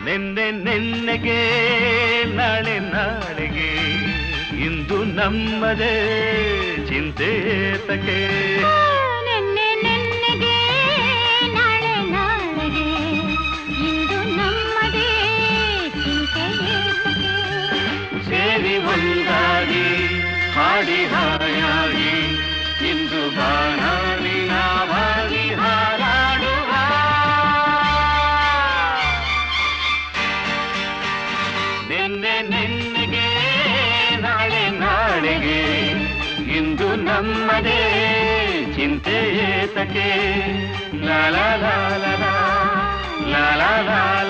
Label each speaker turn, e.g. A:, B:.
A: ನಿನ್ನೆ ನಿನ್ನೆಗೆ ನಾಳೆ ನಾಳೆಗೆ ಇಂದು ನಮ್ಮದೇ ಚಿಂತೆ ತಕೆ
B: ನಿನ್ನೆ ನಿನ್ನೆಗೆ ನಾಳೆ ನಾಳೆಗೆ ಇಂದು ನಮ್ಮದೇ ಚಿಂತೆ ತಕೆ
A: ಸೇರಿ ಒಂದಾಗಿ ಹಾಡಿ ಹಾಯಾಗಿ ಇಂದು ಬಾಣಾಡಿ ನಾವಾಗಿ ಹಾರಾಡುವ ನಿನ್ನೆ ನಿನ್ನೆಗೆ ನಾಳೆ ನಾಳೆಗೆ ಇಂದು ನಮ್ಮದೇ ಚಿಂತೆ ತಕೆ ಲಾ ಲಾ ಲಾ ಲಾ ಲಾ ಲಾ ಲಾ